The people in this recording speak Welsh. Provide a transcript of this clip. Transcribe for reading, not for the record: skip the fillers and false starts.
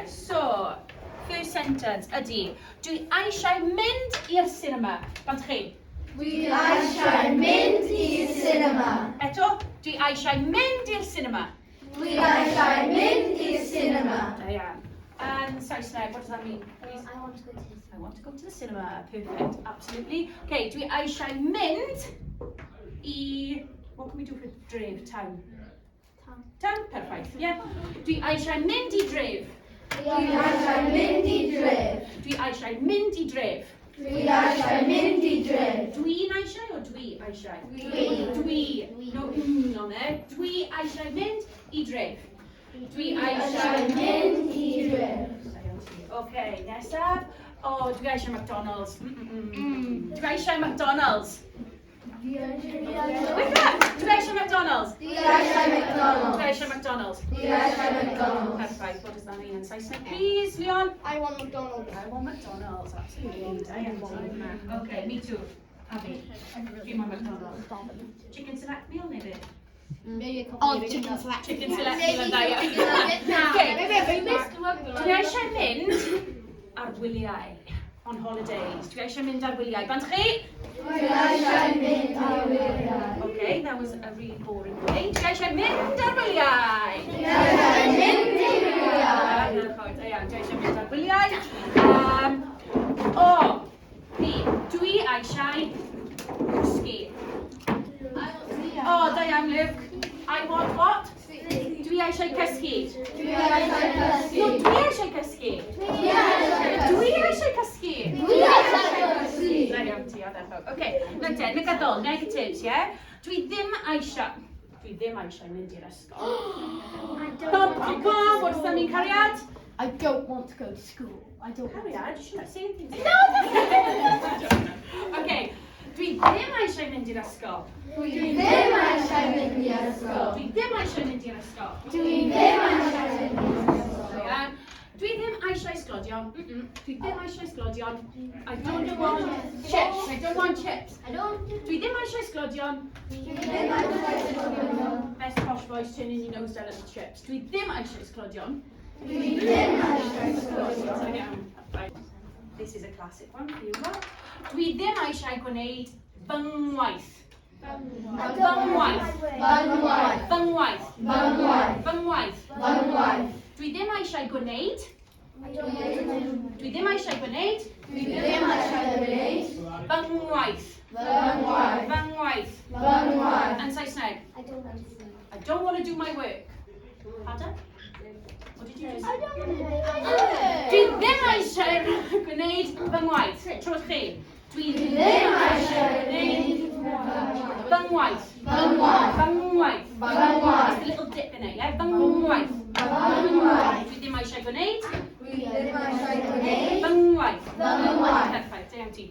so, first sentence ydy, dwi eisiau mynd i'r cinema. Bant chi? Dwi eisiau mynd i'r cinema. Eto, dwi eisiau mynd i'r cinema. Dwi eisiau mynd i'r cinema. Da iawn. And Saesneg, what does that mean? I want to go to the I want to go to the cinema. Perfect, absolutely. Okay, dwi eisiau mynd I... What can we do for dref? Town? town. Town, perfect, yeah. Dwi eisiau mynd I dref. Dwi eisiau mynd i dref. Dwi eisiau mynd I dref. Dwi eisiau mynd i dref. Dwi'n eisiau o dwi eisiau? Dwi. Dwi. No, on there. Dwi eisiau mynd I dref. Dwi Dwi eisiau eisiau mynd i dref. Okay, nesaf. Oh, dwi eisiau McDonald's. Dwi eisiau McDonald's. Dwi Wait that! Dwi eisiau McDonald's. eisiau McDonald's. Dwi eisiau McDonald's. Dwi eisiau McDonald's. Perfect. What does that mean in Saesneg? Please, Leon. I want McDonald's. I want McDonald's. Absolutely. Okay, me too. Abby. Dwi want McDonald's. Chicken select meal, maybe. Maybe a couple Oh, of chicken select. Chicken select meal and Maybe diet. chicken nugget now. Okay. Maybe a Big Mac. Dwi eisiau mynd ar wyliau. On holidays. Dwi eisiau mynd ar wyliau. Bant chi? Dwi eisiau mynd ar wyliau. Okay, that was a really boring way. Dwi eisiau mynd ar wyliau. Dwi eisiau mynd i wyliau. Da iawn, dwi eisiau mynd ar wyliau. O, fi, dwi eisiau cysgu. O, da iawn, Luke. I want what? Dwi eisiau cysgu. Dwi eisiau cysgu. No, dwi eisiau cysgu. Dwi eisiau Dwi eisiau cysgu. Dwi eisiau cysgu. Da iawn, ti, o ddeffo. Okay, negyddol, negatives, yeah? Dwi ddim eisiau mynd i'r ysgol. What does that mean, Cariad? I don't want to go to school. I don't want to. Cariad, you shouldn't say anything. No, Okay, dwi ddim eisiau mynd i'r ysgol. Dwi ddim eisiau mynd i'r ysgol. Dwi ddim eisiau mynd i'r ysgol. Dwi ddim eisiau mynd i'r ysgol. Da iawn. Dwi ddim eisiau sglodion. Dwi ddim eisiau sglodion. I don't want chips. I don't want chips. Dwi ddim eisiau sglodion. Dwi ddim eisiau sglodion. Best posh voice, turning your nose down at the chips. Dwi ddim eisiau sglodion. Dwi ddim eisiau sglodion. Da iawn. Right. This is a classic one for you. Dwi ddim eisiau gwneud fy ngwaith. Fy ngwaith. Fy ngwaith. Fy ngwaith. Fy ngwaith. Fy ngwaith. Fy ngwaith. Dwi ddim eisiau gwneud. Dwi ddim eisiau gwneud Dwi ddim eisiau gwneud fy ngwaith. fy ngwaith. Fy ngwaith. Fy ngwaith. Yn Saesneg. I don't want to see. I don't want to do my work. Pardon? What did you just say? Dwi ddim eisiau gwneud fy ngwaith. Trwch chi. Dwi ddim eisiau gwneud fy ngwaith. Fy ngwaith. Fy ngwaith. Fy ngwaith. Just a little dip in it, yeah? Fy ngwaith. Fy ngwaith. Dwi ddim eisiau gwneud Dwi ddim eisiau gwneud fy ngwaith. fy ngwaith. Perfect, da iawn ti.